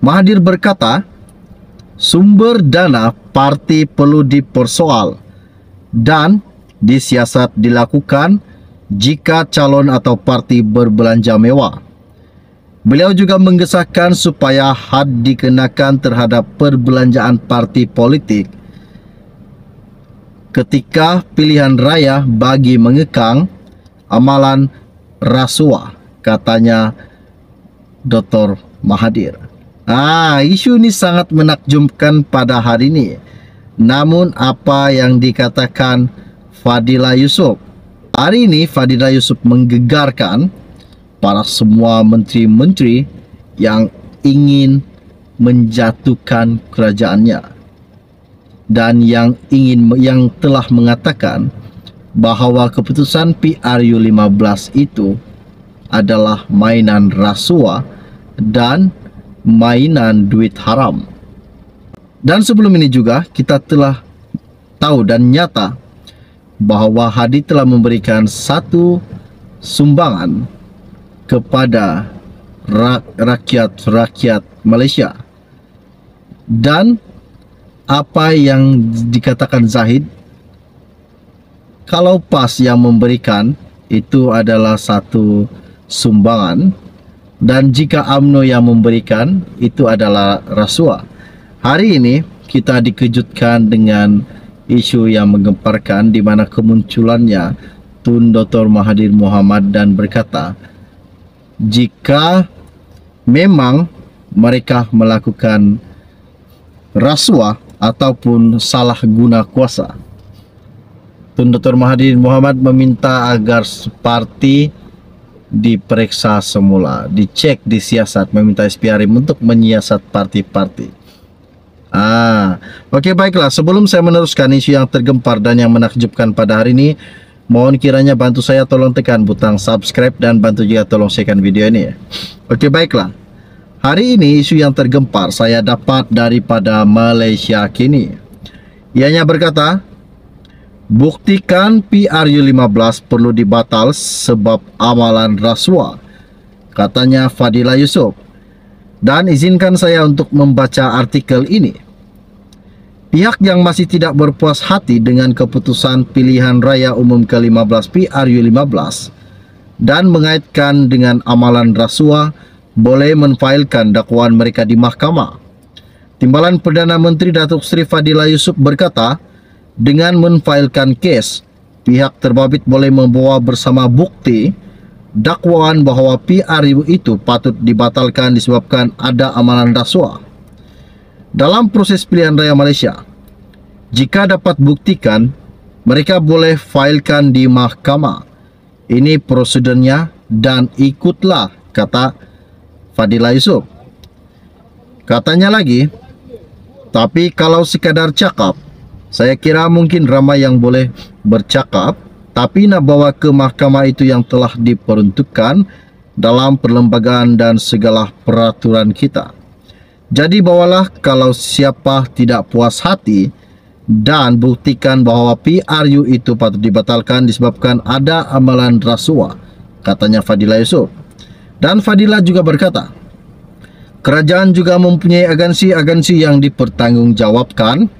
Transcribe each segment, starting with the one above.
Mahathir berkata, sumber dana parti perlu dipersoal dan disiasat dilakukan jika calon atau parti berbelanja mewah. Beliau juga menggesahkan supaya had dikenakan terhadap perbelanjaan parti politik ketika pilihan raya bagi mengekang amalan rasuah, katanya Dr. Mahathir. Isu ini sangat menakjubkan pada hari ini. Namun apa yang dikatakan Fadila Yusof? Hari ini Fadila Yusof menggegarkan para semua menteri-menteri yang ingin menjatuhkan kerajaannya dan yang telah mengatakan bahawa keputusan PRU 15 itu adalah mainan rasuah dan mainan duit haram. Dan sebelum ini juga kita telah tahu dan nyata bahawa Hadi telah memberikan satu sumbangan kepada rakyat Malaysia. Dan apa yang dikatakan Zahid, kalau PAS yang memberikan itu adalah satu sumbangan, dan jika UMNO yang memberikan itu adalah rasuah. Hari ini kita dikejutkan dengan isu yang menggemparkan di mana kemunculannya Tun Dr. Mahathir Mohamad dan berkata, jika memang mereka melakukan rasuah ataupun salah guna kuasa, Tun Dr. Mahathir Mohamad meminta agar parti diperiksa semula, dicek, disiasat, meminta SPRM untuk menyiasat parti-parti. Okey, baiklah. Sebelum saya meneruskan isu yang tergempar dan yang menakjubkan pada hari ini, mohon kiranya bantu saya tolong tekan butang subscribe dan bantu juga tolong sharekan video ini. Okey, baiklah. Hari ini isu yang tergempar saya dapat daripada Malaysia Kini. Ianya berkata, buktikan PRU 15 perlu dibatal sebab amalan rasuah, katanya Fadila Yusof. Dan izinkan saya untuk membaca artikel ini. Pihak yang masih tidak berpuas hati dengan keputusan pilihan raya umum ke-15 PRU 15 dan mengaitkan dengan amalan rasuah boleh menfailkan dakwaan mereka di mahkamah. Timbalan Perdana Menteri Datuk Seri Fadila Yusof berkata, dengan menfailkan kes, pihak terbabit boleh membawa bersama bukti dakwaan bahawa PRU itu patut dibatalkan disebabkan ada amalan rasuah. Dalam proses pilihan raya Malaysia, jika dapat buktikan, mereka boleh failkan di mahkamah. Ini prosedurnya dan ikutlah, kata Fadila Yusof. Katanya lagi, tapi kalau sekadar cakap, saya kira mungkin ramai yang boleh bercakap, tapi nak bawa ke mahkamah itu yang telah diperuntukkan dalam perlembagaan dan segala peraturan kita. Jadi bawalah kalau siapa tidak puas hati dan buktikan bahawa PRU itu patut dibatalkan disebabkan ada amalan rasuah, katanya Fadila Yusof. Dan Fadila juga berkata, kerajaan juga mempunyai agensi-agensi yang dipertanggungjawabkan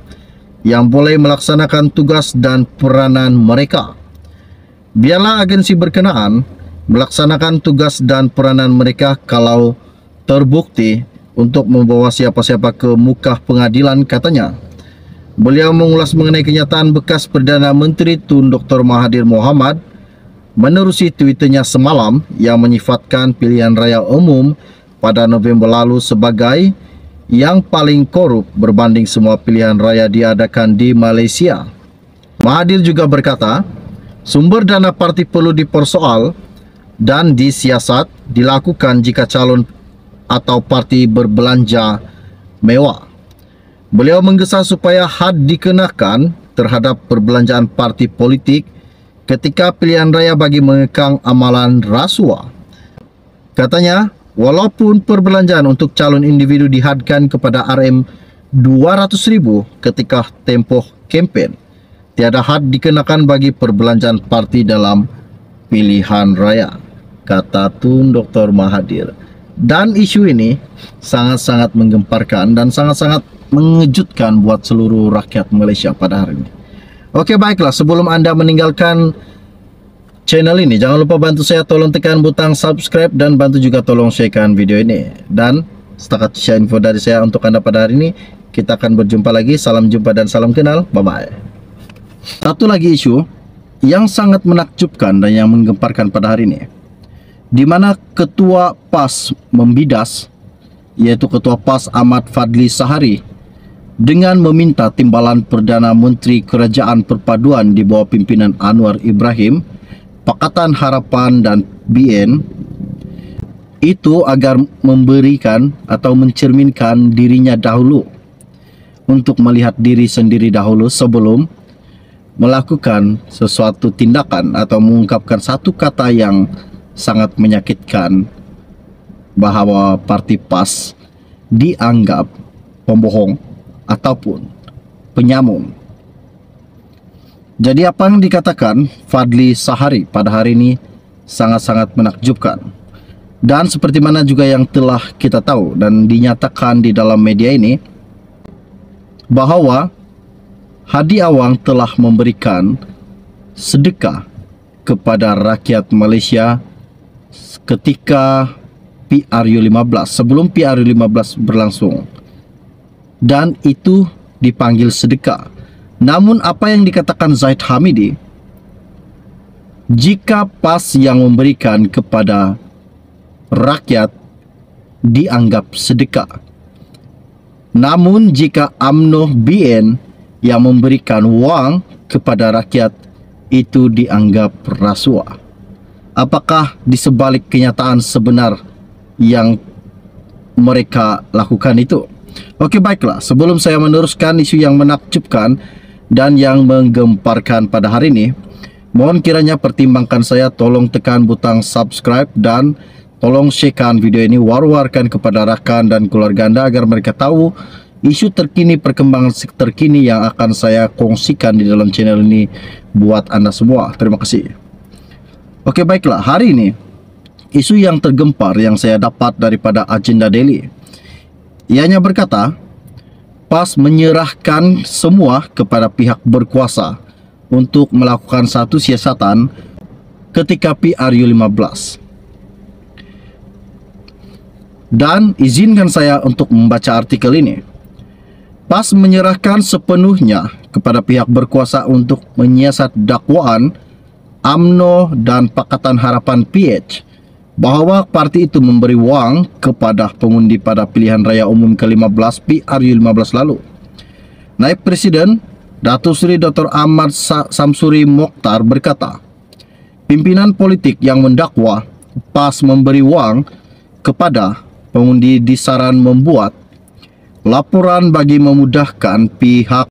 yang boleh melaksanakan tugas dan peranan mereka. Biarlah agensi berkenaan melaksanakan tugas dan peranan mereka kalau terbukti untuk membawa siapa-siapa ke muka pengadilan, katanya. Beliau mengulas mengenai kenyataan bekas Perdana Menteri Tun Dr. Mahathir Mohamad menerusi Twitternya semalam yang menyifatkan pilihan raya umum pada November lalu sebagai yang paling korup berbanding semua pilihan raya diadakan di Malaysia. Mahathir juga berkata, sumber dana parti perlu dipersoal dan disiasat dilakukan jika calon atau parti berbelanja mewah. Beliau menggesa supaya had dikenakan terhadap perbelanjaan parti politik ketika pilihan raya bagi mengekang amalan rasuah. Katanya, walaupun perbelanjaan untuk calon individu dihadkan kepada RM200,000 ketika tempoh kempen, tiada had dikenakan bagi perbelanjaan parti dalam pilihan raya, kata Tun Dr. Mahathir. Dan isu ini sangat-sangat menggemparkan dan sangat-sangat mengejutkan buat seluruh rakyat Malaysia pada hari ini. Oke, baiklah, sebelum Anda meninggalkan channel ini, jangan lupa bantu saya, tolong tekan butang subscribe dan bantu juga tolong sharekan video ini. Dan setakat share info dari saya untuk Anda pada hari ini. Kita akan berjumpa lagi. Salam jumpa dan salam kenal. Bye-bye. Satu lagi isu yang sangat menakjubkan dan yang menggemparkan pada hari ini, di mana Ketua PAS membidas, yaitu Ketua PAS Ahmad Fadli Sahari, dengan meminta Timbalan Perdana Menteri Kerajaan Perpaduan di bawah pimpinan Anwar Ibrahim, Pakatan Harapan dan BN itu agar memberikan atau mencerminkan dirinya dahulu, untuk melihat diri sendiri dahulu sebelum melakukan sesuatu tindakan atau mengungkapkan satu kata yang sangat menyakitkan, bahwa parti PAS dianggap pembohong ataupun penyamun. Jadi apa yang dikatakan Fadli Sahari pada hari ini sangat-sangat menakjubkan. Dan seperti mana juga yang telah kita tahu dan dinyatakan di dalam media ini, bahwa Hadi Awang telah memberikan sedekah kepada rakyat Malaysia ketika PRU15, sebelum PRU15 berlangsung. Dan itu dipanggil sedekah. Namun apa yang dikatakan Zaid Hamidi, jika PAS yang memberikan kepada rakyat dianggap sedekah, namun jika UMNO BN yang memberikan wang kepada rakyat itu dianggap rasuah. Apakah di sebalik kenyataan sebenar yang mereka lakukan itu? Oke, baiklah, sebelum saya meneruskan isu yang menakjubkan dan yang menggemparkan pada hari ini, mohon kiranya pertimbangkan saya, tolong tekan butang subscribe dan tolong sharekan video ini, war-warkan kepada rakan dan keluarga Anda agar mereka tahu isu terkini, perkembangan terkini yang akan saya kongsikan di dalam channel ini buat Anda semua. Terima kasih. Oke, baiklah, hari ini isu yang tergempar yang saya dapat daripada Agenda Daily, ianya berkata PAS menyerahkan semua kepada pihak berkuasa untuk melakukan satu siasatan ketika PRU15. Dan izinkan saya untuk membaca artikel ini. PAS menyerahkan sepenuhnya kepada pihak berkuasa untuk menyiasat dakwaan UMNO dan Pakatan Harapan PH bahwa parti itu memberi wang kepada pengundi pada pilihan raya umum ke-15 PRU15 lalu. Naib Presiden Datuk Seri Dr. Ahmad Samsuri Mokhtar berkata, pimpinan politik yang mendakwa PAS memberi wang kepada pengundi disaran membuat laporan bagi memudahkan pihak